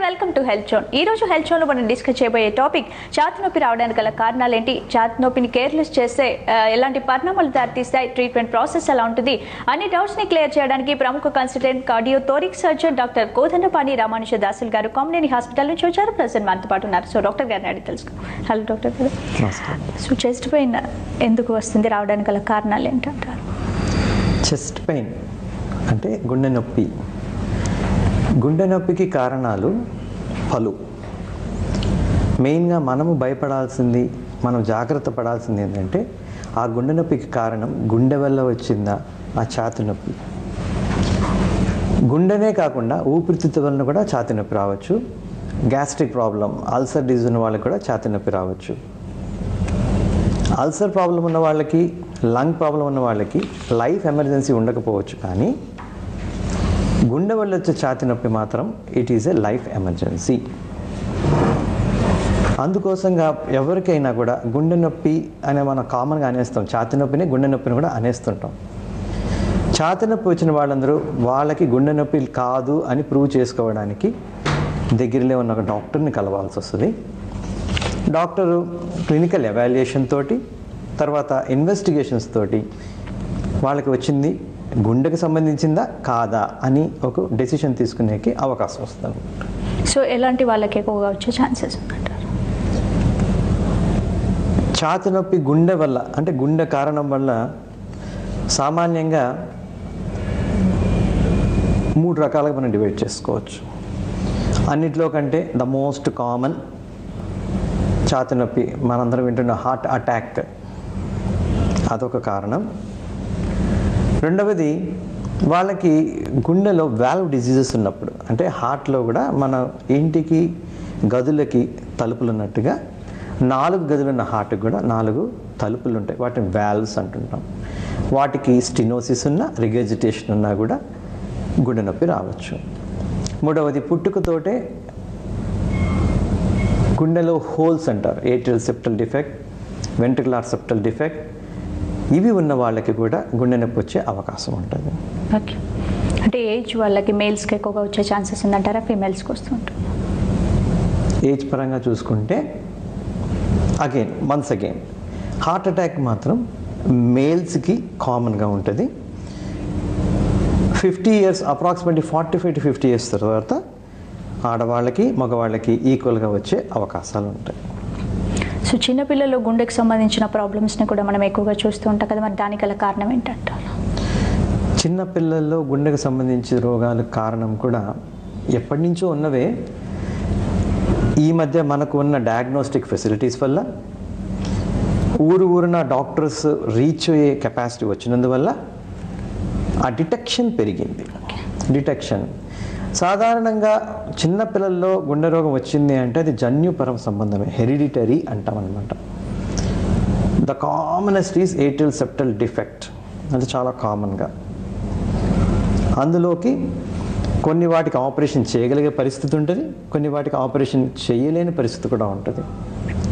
Welcome to health zone. ఈ రోజు health zone లో మనం డిస్కస్ చేయబోయే టాపిక్ ఛాతీ నొప్పి రావడానికి గల కారణాలు ఏంటి, ఛాతీ నొప్పిని కేర్లెస్ చేస్తే ఎలాంటి పరిణామాలు దారితీస్తాయి, ట్రీట్మెంట్ ప్రాసెస్ ఎలా ఉంటుంది అనే డౌట్స్ ని క్లియర్ చేయడానికి ప్రముఖ consultant cardio thoracic surgeon doctor Kodandapani Ramanuja Dasulu garu Kamineni hospital నుంచి వచ్చారు. ప్రెసెంట్ మనతో పాటు ఉన్నారు. సో డాక్టర్ గారిని అడిగి తెలుసుకో. హలో డాక్టర్ గారు. సో చెస్ట్ పెయిన్ ఎందుకు వస్తుంది, రావడానికి గల కారణాలు ఏంటంటారు? చెస్ట్ పెయిన్ అంటే గుండె నొప్పి. గుండె నొప్పికి కారణాలు పలు. మెయిన్గా మనము భయపడాల్సింది, మనం జాగ్రత్త పడాల్సింది ఏంటంటే ఆ గుండె నొప్పికి కారణం గుండె వల్ల వచ్చిందా ఆ ఛాతీ నొప్పి. గుండెనే కాకుండా ఊపిరితిత్తు వలన కూడా ఛాతీ నొప్పి రావచ్చు. గ్యాస్ట్రిక్ ప్రాబ్లం, అల్సర్ డిజీజ్ ఉన్న వాళ్ళకి కూడా ఛాతీ నొప్పి రావచ్చు. అల్సర్ ప్రాబ్లం ఉన్న వాళ్ళకి, లంగ్ ప్రాబ్లం ఉన్న వాళ్ళకి లైఫ్ ఎమర్జెన్సీ ఉండకపోవచ్చు, కానీ గుండె వల్ల వచ్చే ఛాతీ నొప్పి మాత్రం it is a life emergency. అందుకోసంగా ఎవరికైనా కూడా గుండె నొప్పి అనే మనం కామన్గా అనేస్తాం. ఛాతీ నొప్పిని గుండె నొప్పిని కూడా అనేస్తుంటాం. ఛాతీ నొప్పి వచ్చిన వాళ్ళందరూ వాళ్ళకి గుండె నొప్పి కాదు అని ప్రూవ్ చేసుకోవడానికి దగ్గరలో ఉన్న ఒక డాక్టర్ని కలవాల్సి వస్తుంది. డాక్టరు క్లినికల్ ఎవాల్యుయేషన్ తోటి, తర్వాత ఇన్వెస్టిగేషన్స్ తోటి వాళ్ళకి వచ్చింది గుండెకి సంబంధించిందా కాదా అని ఒక డెసిషన్ తీసుకునేకి అవకాశం వస్తుంది. సో ఎలాంటి వాళ్ళకి ఎక్కువగా వచ్చే ఛాన్సెస్ ఉందంటారు? ఛాతీ నొప్పి గుండె వల్ల అంటే గుండె కారణం వల్ల సామాన్యంగా 3 రకాలుగా మనం డివైడ్ చేసుకోవచ్చు. అన్నిట్లో కంటే ద మోస్ట్ కామన్ ఛాతీ నొప్పి మనందరం వింటున్న హార్ట్ అటాక్, అదొక కారణం. రెండవది వాళ్ళకి గుండెలో వాల్వ్ డిజీజెస్ ఉన్నప్పుడు, అంటే హార్ట్లో కూడా మన ఇంటికి గదులకి తలుపులు ఉన్నట్టుగా 4 గదులు ఉన్న హార్ట్కి కూడా 4 తలుపులు ఉంటాయి. వాటిని వాల్వ్స్ అంటుంటాం. వాటికి స్టినోసిస్ ఉన్నా, రిగర్జిటేషన్ ఉన్నా కూడా గుండె నొప్పి రావచ్చు. మూడవది పుట్టుకతోటే గుండెలో హోల్స్ అంటారు. Atrial septal defect, ventricular septal defect, ఇవి ఉన్న వాళ్ళకి కూడా గుండె నొప్పి వచ్చే అవకాశం ఉంటుంది. ఓకే, అంటే ఏజ్ వాళ్ళకి మేల్స్కి ఎక్కువగా వచ్చే ఛాన్సెస్ ఉందంటారా, ఫీమేల్స్కి వస్తుంటుంది? ఏజ్ పరంగా చూసుకుంటే వన్స్ అగైన్ హార్ట్ అటాక్ మాత్రం మేల్స్కి కామన్గా ఉంటుంది. 50 years, అప్రాక్సిమేట్లీ 45 to 50 years తర్వాత ఆడవాళ్ళకి మగవాళ్ళకి ఈక్వల్గా వచ్చే అవకాశాలు ఉంటాయి. సో చిన్నపిల్లలు గుండెకి సంబంధించిన ప్రాబ్లమ్స్ని కూడా మనం ఎక్కువగా చూస్తూ ఉంటాం కదా, మరి దానికి గల కారణం ఏంటంటారు? చిన్నపిల్లల్లో గుండెకు సంబంధించిన రోగాలకు కారణం కూడా ఎప్పటి నుంచో ఉన్నవే. ఈ మధ్య మనకు ఉన్న డయాగ్నోస్టిక్ ఫెసిలిటీస్ వల్ల, ఊరున డాక్టర్స్ రీచ్ అయ్యే కెపాసిటీ వచ్చినందువల్ల ఆ డిటెక్షన్ పెరిగింది. డిటెక్షన్ సాధారణంగా చిన్నపిల్లల్లో గుండె రోగం వచ్చింది అంటే అది జన్యుపరం సంబంధమే, హెరిడిటరీ అంటాం అనమాట. The commonest is atrial septal defect, అది చాలా కామన్గా. అందులోకి కొన్ని వాటికి ఆపరేషన్ చేయగలిగే పరిస్థితి ఉంటుంది, కొన్ని వాటికి ఆపరేషన్ చేయలేని పరిస్థితి కూడా ఉంటుంది.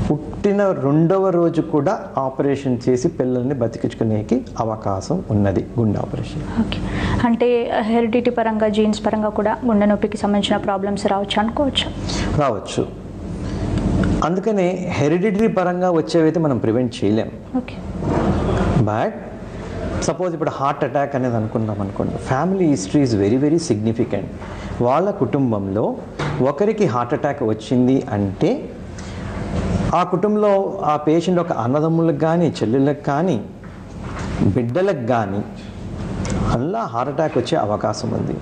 పుట్టిన 2వ రోజు కూడా ఆపరేషన్ చేసి పిల్లల్ని బతికించుకునేకి అవకాశం ఉన్నది గుండె ఆపరేషన్. ఓకే, అంటే హెరిడిటీ పరంగా, జీన్స్ పరంగా కూడా గుండె నొప్పికి సంబంధించిన ప్రాబ్లమ్స్ రావచ్చు అనుకోవచ్చు? రావచ్చు. అందుకనే హెరిడిటరీ పరంగా వచ్చేవైతే మనం ప్రివెంట్ చేయలేం. ఓకే, బట్ సపోజ్ ఇప్పుడు హార్ట్ అటాక్ అనేది అనుకున్నాం అనుకోండి, family history is very very significant. వాళ్ళ కుటుంబంలో ఒకరికి హార్ట్ అటాక్ వచ్చింది అంటే ఆ కుటుంబంలో ఆ పేషెంట్ ఒక అన్నదమ్ములకు కానీ, చెల్లెళ్ళకి కానీ, బిడ్డలకు కానీ అలా హార్ట్ అటాక్ వచ్చే అవకాశం ఉంది.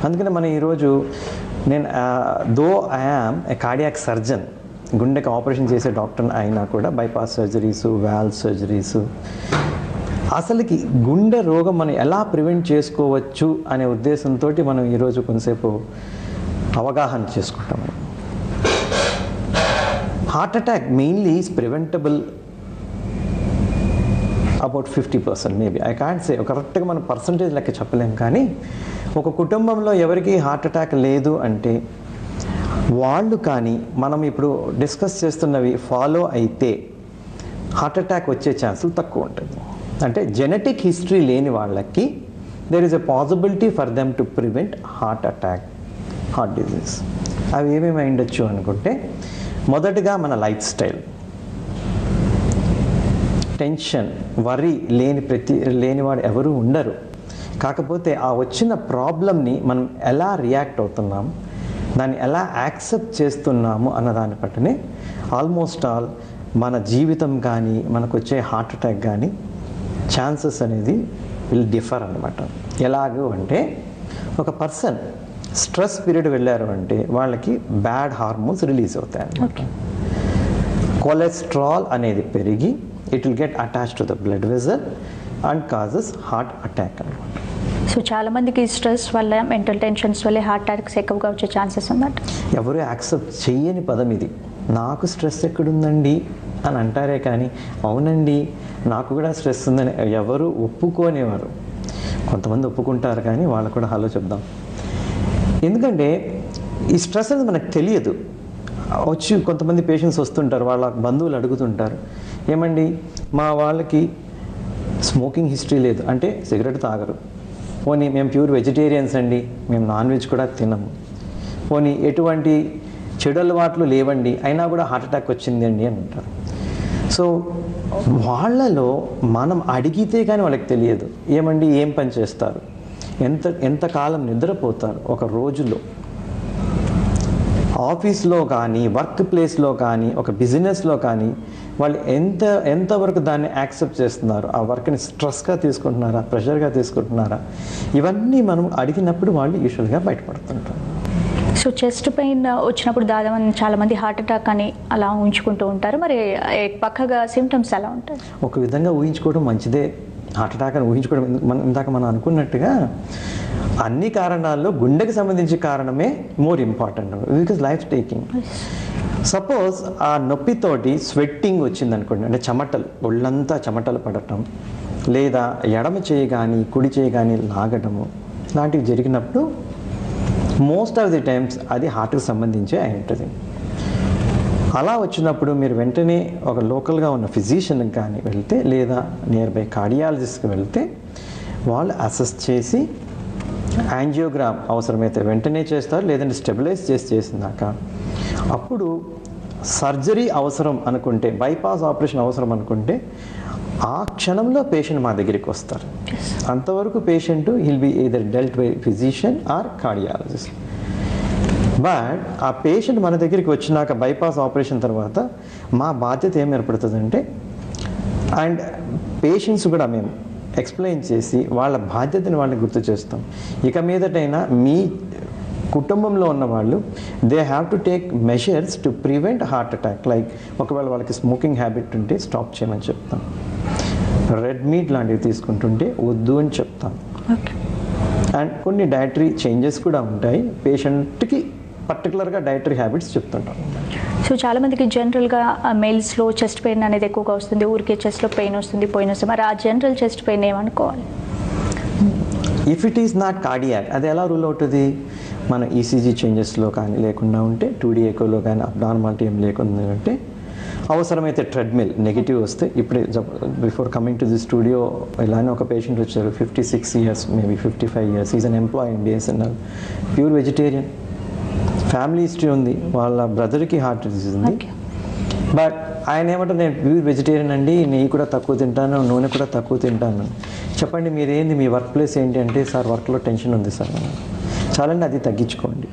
అందుకని మనం ఈరోజు though I am a cardiac surgeon, గుండెకి ఆపరేషన్ చేసే డాక్టర్ అయినా కూడా బైపాస్ సర్జరీసు, వాల్వ్ సర్జరీసు, అసలుకి గుండె రోగం మనం ఎలా ప్రివెంట్ చేసుకోవచ్చు అనే ఉద్దేశంతో మనం ఈరోజు కొంతసేపు అవగాహన చేసుకుంటాము. Heart attack mainly is preventable about 50%, maybe. I can't say కరెక్ట్గా మనం పర్సంటేజ్ లెక్క చెప్పలేం, కానీ ఒక కుటుంబంలో ఎవరికి హార్ట్ అటాక్ లేదు అంటే వాళ్ళు కానీ మనం ఇప్పుడు డిస్కస్ చేస్తున్నవి ఫాలో అయితే హార్ట్ అటాక్ వచ్చే ఛాన్సులు తక్కువ ఉంటుంది. అంటే జెనెటిక్ హిస్టరీ లేని వాళ్ళకి there is a possibility for them to prevent heart attack, heart disease. అవి ఏమేమి అయి ఉండొచ్చు అనుకుంటే, మొదటగా మన లైఫ్ స్టైల్, టెన్షన్, వరీ లేనివాడు ఎవరు ఉండరు. కాకపోతే ఆ వచ్చిన ప్రాబ్లమ్ని మనం ఎలా రియాక్ట్ అవుతున్నాం, దాన్ని ఎలా యాక్సెప్ట్ చేస్తున్నాము అన్న దాన్ని బట్టినే ఆల్మోస్ట్ ఆల్ మన జీవితం కానీ మనకు వచ్చే హార్ట్ అటాక్ కానీ ఛాన్సెస్ అనేది విల్ డిఫర్ అనమాట. ఎలాగో అంటే, ఒక పర్సన్ స్ట్రెస్ పీరియడ్ వెళ్ళారు అంటే వాళ్ళకి బ్యాడ్ హార్మోన్స్ రిలీజ్ అవుతాయి అన్నమాట. కొలెస్ట్రాల్ అనేది పెరిగి it will get attached to the blood vessel and causes heart attack అనమాట. సో చాలా మందికి స్ట్రెస్ వల్ల, మెంటల్ టెన్షన్స్ వల్ల హార్ట్ అటాక్స్ ఎక్కువగా వచ్చే ఛాన్సెస్ అన్నమాట. ఎవరు యాక్సెప్ట్ చెయ్యని పదం ఇది. నాకు స్ట్రెస్ ఎక్కడుందండి అని అంటారే కానీ, అవునండి నాకు కూడా స్ట్రెస్ ఉందని ఎవరు ఒప్పుకోనేవారు. కొంతమంది ఒప్పుకుంటారు కానీ వాళ్ళు కూడా హలో చెప్దాం. ఎందుకంటే ఈ స్ట్రెస్ అనేది మనకు తెలియదు. వచ్చి కొంతమంది పేషెంట్స్ వస్తుంటారు, వాళ్ళ బంధువులు అడుగుతుంటారు, ఏమండి మా వాళ్ళకి స్మోకింగ్ హిస్టరీ లేదు, అంటే సిగరెట్ తాగరు, పోనీ మేము ప్యూర్ వెజిటేరియన్స్ అండి, మేము నాన్ వెజ్ కూడా తినము, పోనీ ఎటువంటి చెడు అలవాట్లు లేవండి, అయినా కూడా హార్ట్ అటాక్ వచ్చింది అండి అని అంటారు. సో వాళ్ళలో మనం అడిగితే కానీ వాళ్ళకి తెలియదు, ఏమండి ఏం పని చేస్తారు, ఎంతకాలం నిద్రపోతారు ఒక రోజులో, ఆఫీస్లో కానీ వర్క్ ప్లేస్లో కానీ ఒక బిజినెస్లో కానీ వాళ్ళు ఎంతవరకు దాన్ని యాక్సెప్ట్ చేస్తున్నారు, ఆ వర్క్ని స్ట్రెస్గా తీసుకుంటున్నారా, ప్రెషర్గా తీసుకుంటున్నారా, ఇవన్నీ మనం అడిగినప్పుడు వాళ్ళు యూజువల్గా బయటపడుతుంటారు. సో చెస్ట్ పెయిన్ వచ్చినప్పుడు దాదాపు చాలామంది హార్ట్ అటాక్ అని అలా ఊహించుకుంటూ ఉంటారు. మరి పక్కగా సిమ్టమ్స్ ఎలా ఉంటాయి? ఒక విధంగా ఊహించుకోవడం మంచిదే. హార్ట్ అటాక్ అని ఊహించుకోవడం, ఇందాక మనం అనుకున్నట్టుగా అన్ని కారణాల్లో గుండెకి సంబంధించిన కారణమే more important, because life taking. Suppose ఆ నొప్పితోటి స్వెట్టింగ్ వచ్చింది అనుకోండి, అంటే చెమటలు, ఒళ్ళంతా చెమటలు పడటం, లేదా ఎడమ చేయి కానీ కుడి చేయి కానీ లాగటము లాంటివి జరిగినప్పుడు మోస్ట్ ఆఫ్ ది టైమ్స్ అది హార్ట్కి సంబంధించే అయి ఉంటుంది. అలా వచ్చినప్పుడు మీరు వెంటనే ఒక లోకల్గా ఉన్న ఫిజిషియన్కి కానీ వెళ్తే, లేదా నియర్ బై కార్డియాలజిస్ట్కి వెళ్తే వాళ్ళు అసెస్ చేసి యాంజియోగ్రామ్ అవసరమైతే వెంటనే చేస్తారు, లేదంటే స్టెబిలైజ్ చేసినాక అప్పుడు సర్జరీ అవసరం అనుకుంటే, బైపాస్ ఆపరేషన్ అవసరం అనుకుంటే ఆ క్షణంలో పేషెంట్ మా దగ్గరికి వస్తారు. అంతవరకు patient will be either dwelt by physician are cardiologist. But ఆ పేషెంట్ మన దగ్గరికి వచ్చినాక బైపాస్ ఆపరేషన్ తర్వాత మా బాధ్యత ఏం ఏర్పడుతుందంటే, అండ్ పేషెంట్స్ కూడా మేము ఎక్స్ప్లెయిన్ చేసి వాళ్ళ బాధ్యతని వాళ్ళని గుర్తు చేస్తాం. ఇక మీదటైనా మీ కుటుంబంలో ఉన్న వాళ్ళు they have to take measures to prevent heart attack. Like ఒకవేళ వాళ్ళకి స్మోకింగ్ హ్యాబిట్ ఉంటే స్టాప్ చేయమని చెప్తాం, రెడ్ మీట్ లాంటివి తీసుకుంటుంటే వద్దు అని చెప్తాం. అండ్ కొన్ని డైటరీ చేంజెస్ కూడా ఉంటాయి, పేషెంట్కి పర్టికులర్గా డైటరీ హ్యాబిట్స్ చెప్తుంటాం. సో చాలామందికి జనరల్గా మెయిల్స్లో చెస్ట్ పెయిన్ అనేది ఎక్కువగా వస్తుంది, ఊరికే చెస్ట్లో పెయిన్ వస్తుంది, మరి ఆ జనరల్ చెస్ట్ పెయిన్ ఏమనుకోవాలి? If it is not cardiac, అది ఎలా రూల్ అవుతుంది? మన ఈసీజీ చేంజెస్లో కానీ లేకుండా ఉంటే, 2D ఎకోలో కానీ అబ్నార్మాలిటీ ఏం లేకుండా ఉంటే, అవసరమైతే ట్రెడ్మిల్ నెగిటివ్ వస్తే, ఇప్పుడే before coming to the studio ఇలానే ఒక పేషెంట్ వచ్చారు, 56 years, maybe 55 years, is an employee in BSNL, pure vegetarian, family history ఉంది, వాళ్ళ బ్రదర్కి హార్ట్ డిసీజ్ ఉంది. బట్ ఆయన ఏమంటారు, నేను ప్యూర్ వెజిటేరియన్ అండి, నెయ్యి కూడా తక్కువ తింటాను, నూనె కూడా తక్కువ తింటాను. చెప్పండి మీరేంది, మీ వర్క్ ప్లేస్ ఏంటి అంటే, సార్ వర్క్లో టెన్షన్ ఉంది సార్. చాలండి, అది తగ్గించుకోండి.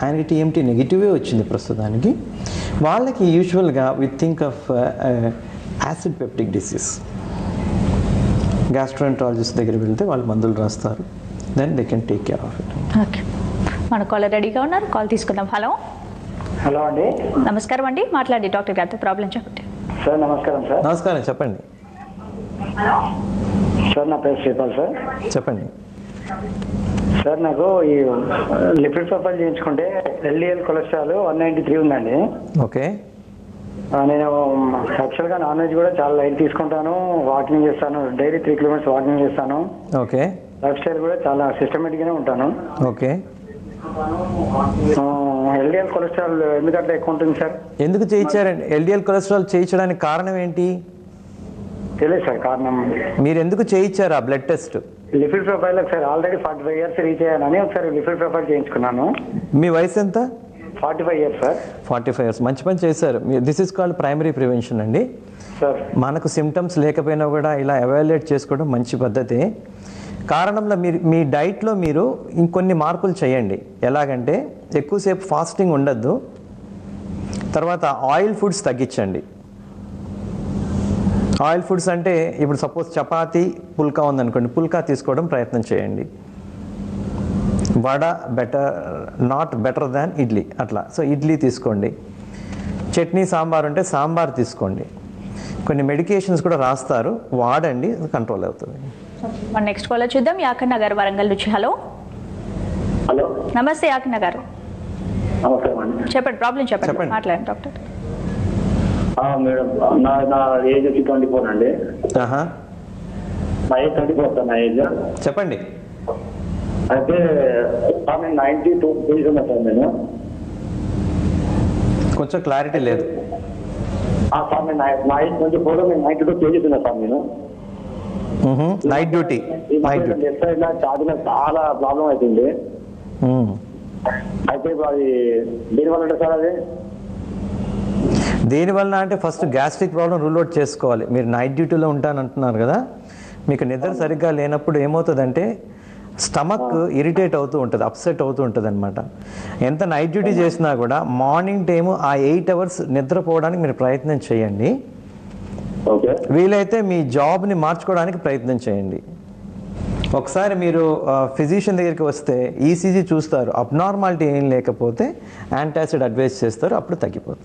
ఆయనకి టీఎంటీ నెగిటివే వచ్చింది ప్రస్తుతానికి. వాళ్ళకి యూజువల్గా we think of acid peptic disease. Gastroenterologist దగ్గర వెళ్తే వాళ్ళు మందులు రాస్తారు, then they can take care of it. Okay, మన కాలర్ రెడీగా ఉన్నారు, కాల్ తీసుకుందాం. హలో హలో అండి. నమస్కారం అండి, మాట్లాడండి డాక్టర్ గారితో, ప్రాబ్లం చెప్పండి. సార్ నమస్కారం. సార్ నమస్కారం, చెప్పండి. సార్ నా పేరు శ్రీపాల్ సార్. చెప్పండి సార్. నాకు ఈ లిపిడ్ ప్రొఫైల్ చేయించుకుంటే ఎల్డిఎల్ కొలెస్ట్రాల్ 193 ఉందండి. ఓకే. నేను యాక్చువల్గా నాన్ వెజ్ కూడా చాలా లైట్ తీసుకుంటాను, వాకింగ్ చేస్తాను, డైలీ 3 kilometers వాకింగ్ చేస్తాను. ఓకే. లైఫ్ స్టైల్ కూడా చాలా సిస్టమేటిక్గానే ఉంటాను. ఓకే. ఎల్డిఎల్ కొలెస్ట్రాల్ ఎందుకంటే ఎక్కువ ఉంటుంది సార్? ఎందుకు చేయించారండి ఎల్డిఎల్ కొలెస్ట్రాల్ చేయించడానికి కారణం ఏంటి? తెలియదు సార్ కారణం. మీరు ఎందుకు చేయించారు ఆ blood test? Lipid profile sir already 45 years reach అయ్యానని ఒకసారి లిపిడ్ ప్రొఫైల్ చేయించుకున్నాను. మీ వయసు ఎంత? 45 ఇయర్స్ సార్. 45 ఇయర్స్, మంచి పని చేశారు. This is called primary prevention అండి. సార్ మనకు సిమ్టమ్స్ లేకపోయినా కూడా ఇలా ఎవాల్యుయేట్ చేసుకోవడం మంచి పద్ధతి. కారణంలో మీ డైట్లో మీరు ఇంకొన్ని మార్పులు చేయండి. ఎలాగంటే ఎక్కువసేపు ఫాస్టింగ్ ఉండద్దు, తర్వాత ఆయిల్ ఫుడ్స్ తగ్గించండి. ఆయిల్ ఫుడ్స్ అంటే ఇప్పుడు సపోజ్ చపాతీ పుల్కా ఉందనుకోండి, పుల్కా తీసుకోవడం ప్రయత్నం చేయండి. Vada not better than idli అట్లా. సో ఇడ్లీ తీసుకోండి. చట్నీ సాంబార్ ఉంటే సాంబార్ తీసుకోండి. కొన్ని మెడికేషన్స్ కూడా రాస్తారు, వాడండి, కంట్రోల్ అవుతుంది. మన నెక్స్ట్ కాల్ చూద్దాం. యాకన్న గారు వరంగల్ నుంచి. హలో హలో, నమస్తే యాకన్న గారు, నమస్కారం అండి. చెప్పండి ప్రాబ్లం చెప్పండి, చెప్పండి. మాట్లాడండి డాక్టర్. మేడం, నా ఏజ్ వచ్చి 24 అండి. ఆహా, నా ఏజ్ 24 సార్. నా ఏజ్ చెప్పండి. అయితే సార్ నేను 92 కేజీస్ ఉన్నా సార్. నేను కొంచెం క్లారిటీ లేదు. సార్ నేను నా ఏజ్ 24, నేను 92 కేజీస్ ఉన్నా సార్. నేను నైట్ డ్యూటీ. లెఫ్ట్ సైడ్ లో ఛార్జింగ్ చాలా ప్రాబ్లం అవుతుంది. అయితే ఇప్పుడు అది దీనివల్ల ఉంటుంది సార్. అది దేనివల్ల అంటే first gastric problem rule out చేసుకోవాలి. మీరు నైట్ డ్యూటీలో ఉంటానంటున్నారు కదా, మీకు నిద్ర సరిగ్గా లేనప్పుడు ఏమవుతుందంటే స్టమక్ ఇరిటేట్ అవుతూ ఉంటుంది, అప్సెట్ అవుతూ ఉంటుంది అనమాట. ఎంత నైట్ డ్యూటీ చేసినా కూడా మార్నింగ్ టైము ఆ 8 అవర్స్ నిద్రపోవడానికి మీరు ప్రయత్నం చేయండి. ఓకే, వీలైతే మీ జాబ్ని మార్చుకోవడానికి ప్రయత్నం చేయండి. ఒకసారి మీరు ఫిజిషియన్ దగ్గరికి వస్తే ఈసీజీ చూస్తారు, అబ్నార్మాలిటీ ఏం లేకపోతే యాంటాసిడ్ అడ్వైస్ చేస్తారు, అప్పుడు తగ్గిపోతుంది.